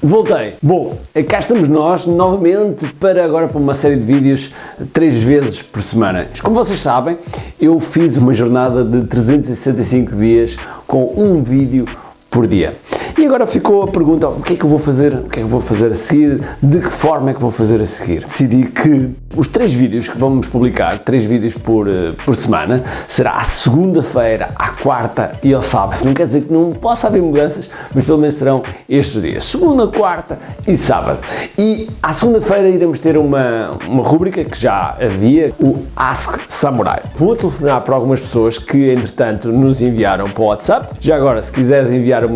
Voltei. Bom, cá estamos nós novamente para uma série de vídeos 3 vezes por semana. Como vocês sabem, eu fiz uma jornada de 365 dias com um vídeo por dia. E agora ficou a pergunta, o que é que eu vou fazer? O que é que eu vou fazer a seguir? De que forma é que vou fazer a seguir? Decidi que os 3 vídeos que vamos publicar, 3 vídeos por semana, será à segunda-feira, à quarta e ao sábado. Não quer dizer que não possa haver mudanças, mas pelo menos serão estes dias. Segunda, quarta e sábado. E à segunda-feira iremos ter uma rúbrica que já havia, o Ask Samurai. Vou telefonar para algumas pessoas que, entretanto, nos enviaram para o WhatsApp. Já agora, se quiseres enviar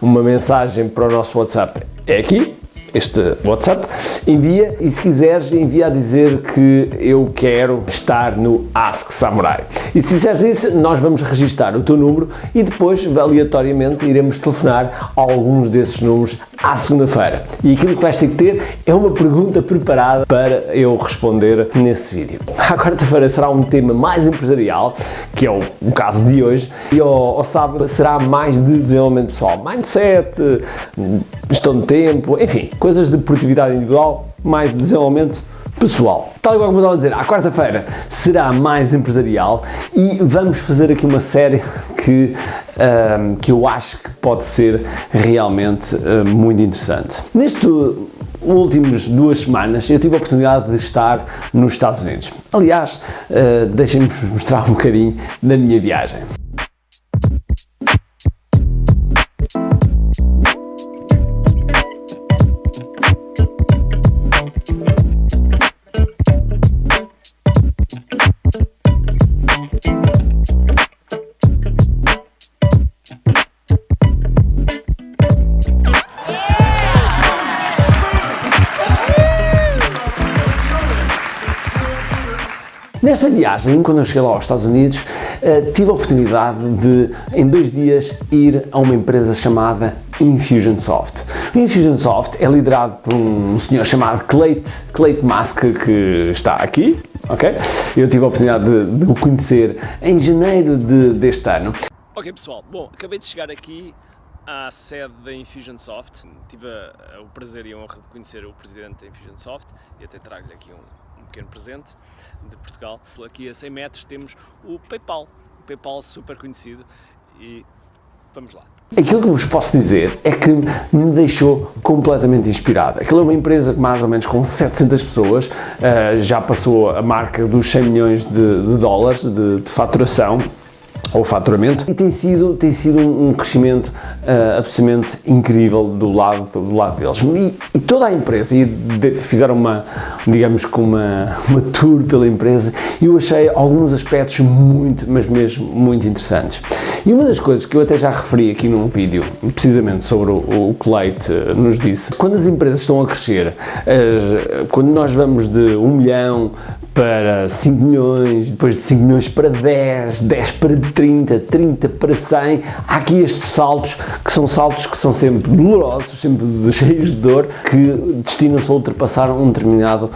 uma mensagem para o nosso WhatsApp, é aqui, este WhatsApp, envia, e se quiseres envia a dizer que eu quero estar no Ask Samurai. E se disseres isso, nós vamos registar o teu número e depois, aleatoriamente, iremos telefonar a alguns desses números à segunda-feira. E aquilo que vais ter que ter é uma pergunta preparada para eu responder nesse vídeo. À quarta-feira será um tema mais empresarial, que é o caso de hoje, e ao sábado será mais de desenvolvimento pessoal, mindset, gestão de tempo, enfim, coisas de produtividade individual, mais de desenvolvimento pessoal. Tal igual como eu estava a dizer, à quarta-feira será mais empresarial e vamos fazer aqui uma série que eu acho que pode ser realmente muito interessante. Nestes últimos 2 semanas eu tive a oportunidade de estar nos Estados Unidos. Aliás, deixem-me mostrar um bocadinho da minha viagem. Nesta viagem, quando eu cheguei lá aos Estados Unidos, tive a oportunidade de, em 2 dias, ir a uma empresa chamada Infusionsoft. O Infusionsoft é liderado por um senhor chamado Clayton Musk, que está aqui, ok? Eu tive a oportunidade de o conhecer em janeiro deste ano. Ok pessoal, bom, acabei de chegar aqui à sede da Infusionsoft. Tive o prazer e a honra de conhecer o presidente da Infusionsoft e até trago-lhe aqui um pequeno presente de Portugal. Aqui a 100 metros temos o PayPal super conhecido, e vamos lá. Aquilo que vos posso dizer é que me deixou completamente inspirado. Aquilo é uma empresa que mais ou menos com 700 pessoas, já passou a marca dos 100 milhões de dólares de faturação, ou faturamento, e tem sido um crescimento absolutamente incrível do lado deles. E toda a empresa, fizeram uma tour pela empresa, e eu achei alguns aspectos mas mesmo muito interessantes. E uma das coisas que eu até já referi aqui num vídeo, precisamente sobre o Clayton nos disse, quando as empresas estão a crescer, quando nós vamos de 1 milhão para 5 milhões, depois de 5 milhões para 10 para 30 para 100, há aqui estes saltos que são sempre dolorosos, sempre cheios de dor, que destinam-se a ultrapassar um determinado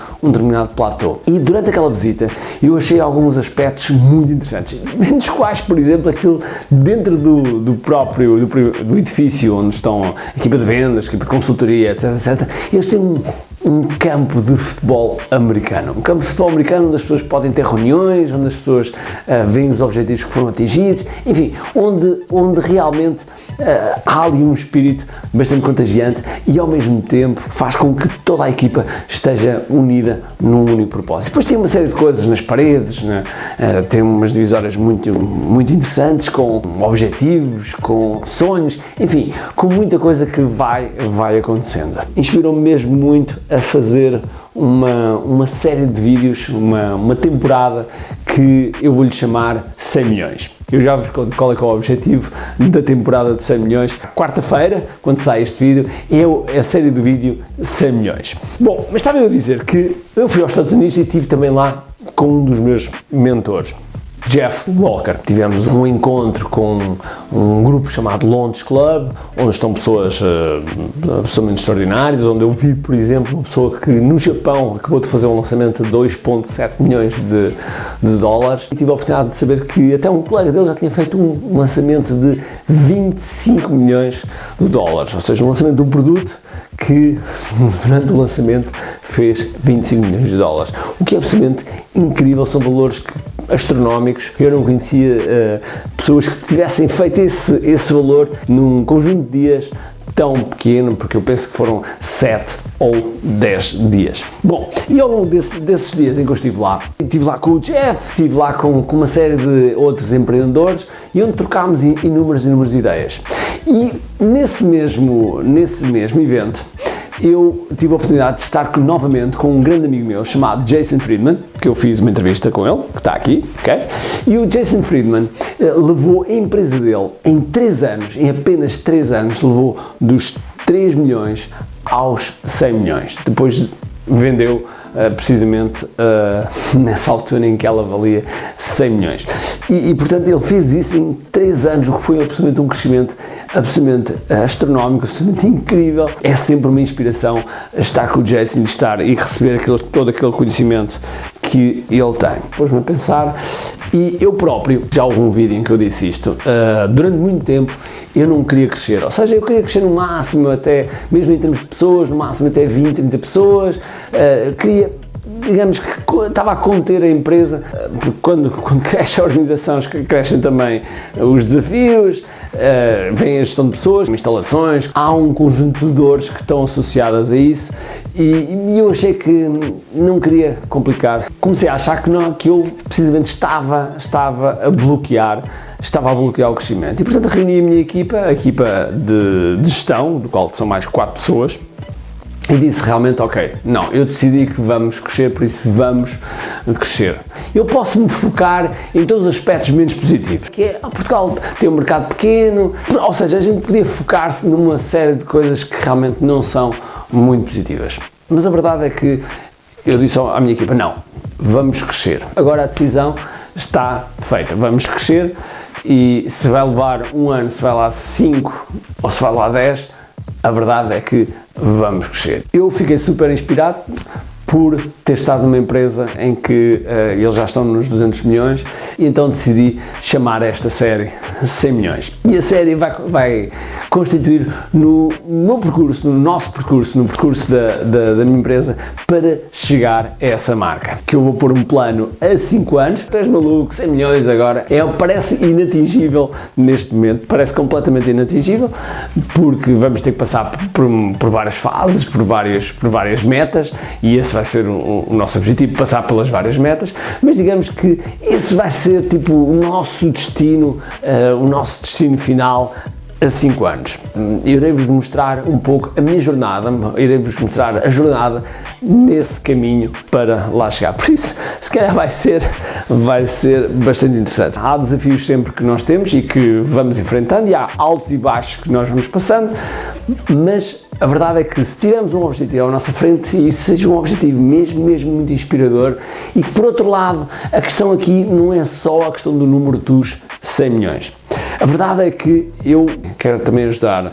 platô. E durante aquela visita eu achei alguns aspectos muito interessantes, entre os quais, por exemplo, aquilo dentro do próprio edifício onde estão a equipa de vendas, a equipa de consultoria, etc, eles têm um campo de futebol americano. Um campo de futebol americano onde as pessoas podem ter reuniões, onde as pessoas veem os objetivos que foram atingidos, enfim, onde realmente há ali um espírito bastante contagiante e ao mesmo tempo faz com que toda a equipa esteja unida num único propósito. Depois tem uma série de coisas nas paredes, tem umas divisórias muito interessantes, com objetivos, com sonhos, enfim, com muita coisa que vai acontecendo. Inspirou-me mesmo muito a fazer uma série de vídeos, uma temporada que eu vou-lhe chamar 100 milhões. Eu já vos conto qual é o objetivo da temporada de 100 milhões. Quarta-feira, quando sai este vídeo, é a série do vídeo 100 milhões. Bom, mas estava eu a dizer que eu fui aos Estados Unidos e estive também lá com um dos meus mentores, Jeff Walker. Tivemos um encontro com um grupo chamado Launch Club, onde estão pessoas absolutamente extraordinárias, onde eu vi, por exemplo, uma pessoa que no Japão acabou de fazer um lançamento de 2,7 milhões de dólares, e tive a oportunidade de saber que até um colega dele já tinha feito um lançamento de 25 milhões de dólares, ou seja, um lançamento de um produto que durante o lançamento fez 25 milhões de dólares, o que é absolutamente incrível, são valores astronómicos. Eu não conhecia pessoas que tivessem feito esse valor num conjunto de dias tão pequeno, porque eu penso que foram 7 ou 10 dias. Bom, e ao longo desses dias em que eu estive lá com o Jeff, estive lá com uma série de outros empreendedores e onde trocámos inúmeras ideias. E nesse mesmo evento, eu tive a oportunidade de estar novamente com um grande amigo meu chamado Jason Friedman, que eu fiz uma entrevista com ele, que está aqui, ok? E o Jason Friedman levou a empresa dele em 3 anos, em apenas 3 anos, levou dos 3 milhões aos 100 milhões. Depois vendeu precisamente nessa altura em que ela valia 100 milhões. E portanto ele fez isso em 3 anos, o que foi absolutamente um crescimento absolutamente astronómico, absolutamente incrível. É sempre uma inspiração estar com o Jason, estar e receber todo aquele conhecimento que ele tem. Pôs-me a pensar, e eu próprio, já houve um vídeo em que eu disse isto, durante muito tempo eu não queria crescer, ou seja, eu queria crescer no máximo até, mesmo em termos de pessoas, no máximo até 20, 30 pessoas, queria, digamos que estava a conter a empresa, porque quando cresce a organização, crescem também os desafios, vem a gestão de pessoas, instalações, há um conjunto de dores que estão associadas a isso e eu achei que não queria complicar. Comecei a achar que eu precisamente estava a bloquear o crescimento e portanto reuni a minha equipa, a equipa de gestão, do qual são mais 4 pessoas, e disse realmente, ok, não, eu decidi que vamos crescer, por isso vamos crescer. Eu posso me focar em todos os aspectos menos positivos, que é, Portugal tem um mercado pequeno, ou seja, a gente podia focar-se numa série de coisas que realmente não são muito positivas. Mas a verdade é que eu disse à minha equipa, não, vamos crescer. Agora a decisão está feita, vamos crescer e se vai levar 1 ano, se vai lá 5 ou se vai lá 10, a verdade é que vamos crescer. Eu fiquei super inspirado por ter estado numa empresa em que eles já estão nos 200 milhões e então decidi chamar esta série 100 milhões. E a série vai constituir no meu percurso, no nosso percurso, no percurso da minha empresa para chegar a essa marca. Que eu vou pôr um plano a 5 anos, tu és maluco, 100 milhões agora, parece inatingível neste momento, parece completamente inatingível, porque vamos ter que passar por várias fases, por várias metas, e esse vai ser o nosso objetivo, passar pelas várias metas, mas digamos que esse vai ser tipo o nosso destino final a 5 anos. Irei-vos mostrar um pouco a minha jornada, irei-vos mostrar a jornada nesse caminho para lá chegar. Por isso, se calhar vai ser bastante interessante. Há desafios sempre que nós temos e que vamos enfrentando, e há altos e baixos que nós vamos passando, mas a verdade é que se tivermos um objetivo à nossa frente, e isso seja um objetivo mesmo muito inspirador, e que por outro lado, a questão aqui não é só a questão do número dos 100 milhões. A verdade é que eu quero também ajudar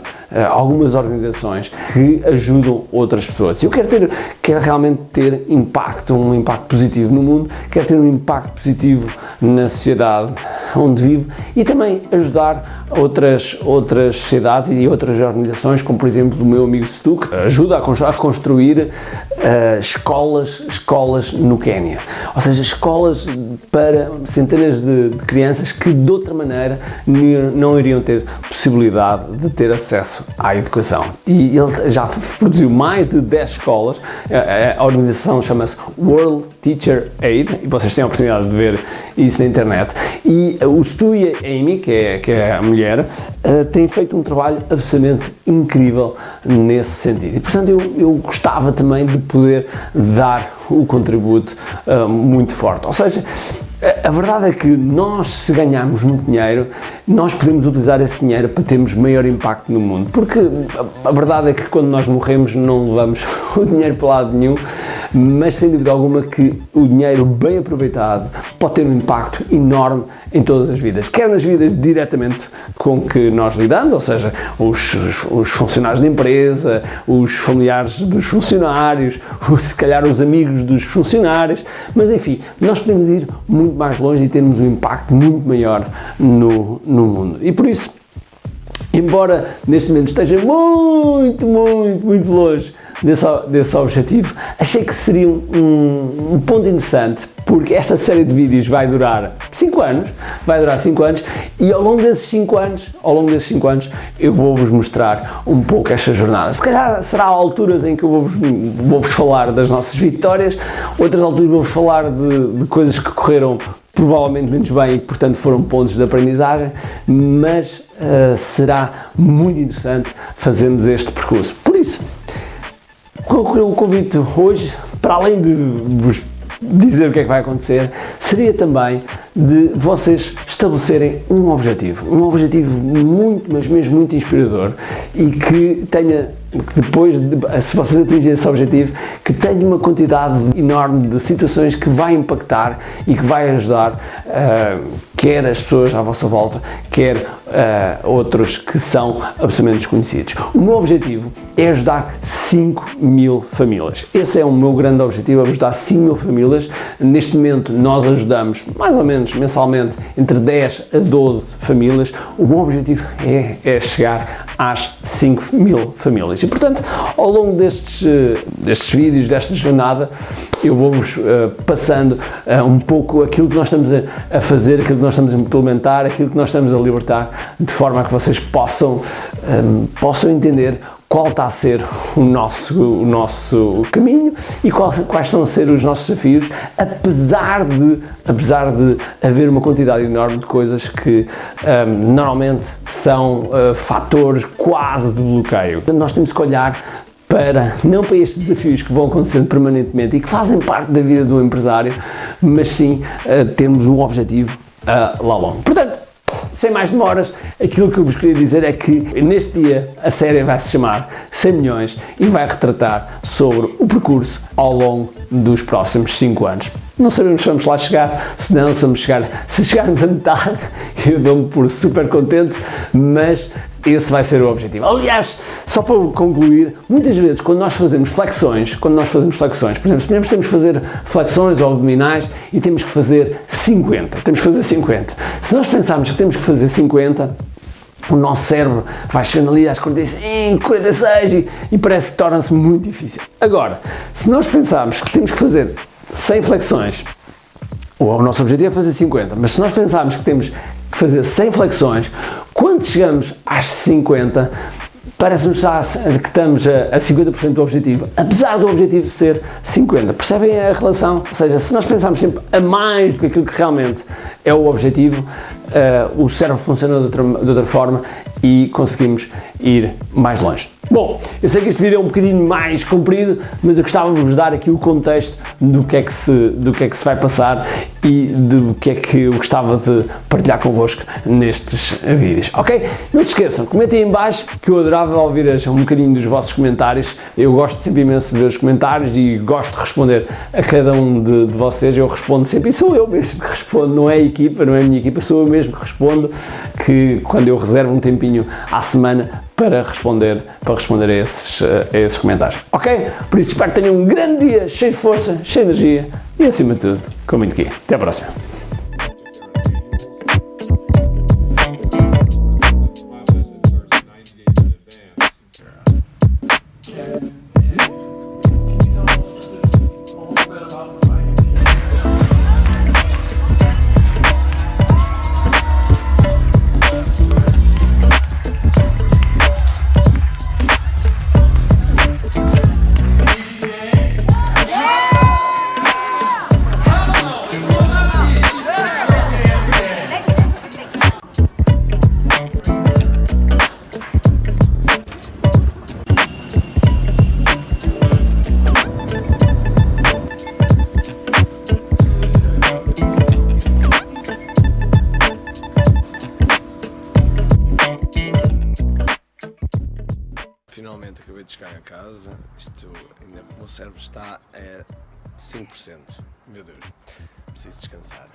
algumas organizações que ajudam outras pessoas. Eu quero realmente ter impacto, um impacto positivo no mundo, quero ter um impacto positivo na sociedade onde vivo e também ajudar outras sociedades e outras organizações, como por exemplo o meu amigo Stu, que ajuda a construir escolas no Quénia. Ou seja, escolas para centenas de crianças que de outra maneira não iriam ter possibilidade de ter acesso à educação. E ele já produziu mais de 10 escolas, a organização chama-se World Teacher Aid, e vocês têm a oportunidade de ver isso na internet. E o Stu e a Amy, que é a mulher, têm feito um trabalho absolutamente incrível nesse sentido. E portanto eu gostava também de poder dar o contributo muito forte. Ou seja, a verdade é que nós, se ganharmos muito dinheiro, nós podemos utilizar esse dinheiro para termos maior impacto no mundo, porque a verdade é que quando nós morremos não levamos o dinheiro para lado nenhum, mas sem dúvida alguma que o dinheiro bem aproveitado pode ter um impacto enorme em todas as vidas, quer nas vidas diretamente com que nós lidamos, ou seja, os funcionários da empresa, os familiares dos funcionários, se calhar os amigos dos funcionários, mas enfim, nós podemos ir muito mais longe e termos um impacto muito maior no mundo. E por isso, embora neste momento esteja muito longe desse objetivo, achei que seria um ponto interessante, porque esta série de vídeos vai durar 5 anos, e ao longo desses 5 anos, eu vou-vos mostrar um pouco esta jornada. Se calhar será alturas em que eu vou-vos falar das nossas vitórias, outras alturas vou-vos falar de coisas que correram provavelmente menos bem e que, portanto, foram pontos de aprendizagem, mas será muito interessante fazermos este percurso. Por isso, o convite hoje, para além de vos dizer o que é que vai acontecer, seria também de vocês estabelecerem um objetivo muito, mas mesmo muito inspirador, e que tenha, depois, se vocês atingirem esse objetivo, que tenha uma quantidade enorme de situações que vai impactar e que vai ajudar quer as pessoas à vossa volta, quer outros que são absolutamente desconhecidos. O meu objetivo é ajudar 5.000 famílias. Esse é o meu grande objetivo, é ajudar 5.000 famílias. Neste momento nós ajudamos mais ou menos mensalmente entre 10 a 12 famílias. O meu objetivo é chegar às 5.000 famílias. E, portanto, ao longo destes vídeos, desta jornada, eu vou-vos passando um pouco aquilo que nós estamos a fazer, aquilo que nós estamos a implementar, aquilo que nós estamos a libertar, de forma a que vocês possam entender qual está a ser o nosso caminho e quais estão a ser os nossos desafios, apesar de haver uma quantidade enorme de coisas que normalmente são fatores quase de bloqueio. Nós temos que olhar não para estes desafios que vão acontecendo permanentemente e que fazem parte da vida do empresário, mas sim termos um objetivo lá longo. Portanto, sem mais demoras, aquilo que eu vos queria dizer é que neste dia a série vai se chamar 100 milhões e vai retratar sobre o percurso ao longo dos próximos 5 anos. Não sabemos se vamos lá chegar, se chegarmos a metade, eu dou-me por super contente, mas esse vai ser o objetivo. Aliás, só para concluir, muitas vezes quando nós fazemos flexões, por exemplo, se temos que fazer flexões ou abdominais e temos que fazer 50. Se nós pensarmos que temos que fazer 50, o nosso cérebro vai chegando ali às 45, 46 e parece que torna-se muito difícil. Agora, se nós pensarmos que temos que fazer 100 flexões, o nosso objetivo é fazer 50, mas se nós pensarmos que temos que fazer 100 flexões, quando chegamos às 50, parece-nos que estamos a 50% do objetivo, apesar do objetivo ser 50. Percebem a relação? Ou seja, se nós pensarmos sempre a mais do que aquilo que realmente é o objetivo, o cérebro funciona de outra forma e conseguimos ir mais longe. Bom, eu sei que este vídeo é um bocadinho mais comprido, mas eu gostava de vos dar aqui o contexto do que é que se vai passar e do que é que eu gostava de partilhar convosco nestes vídeos, ok? Não se esqueçam, comentem em baixo, que eu adorava ouvir um bocadinho dos vossos comentários. Eu gosto sempre imenso de ver os comentários e gosto de responder a cada um de vocês. Eu respondo sempre, e sou eu mesmo que respondo, não é a equipa, não é a minha equipa, sou eu mesmo que respondo, que quando eu reservo um tempinho à semana para responder a esses comentários, ok? Por isso espero que tenham um grande dia, cheio de força, cheio de energia e, acima de tudo, com muito aqui. Até a próxima. Finalmente acabei de chegar a casa, ainda o meu cérebro está a 5%. Meu Deus, preciso descansar.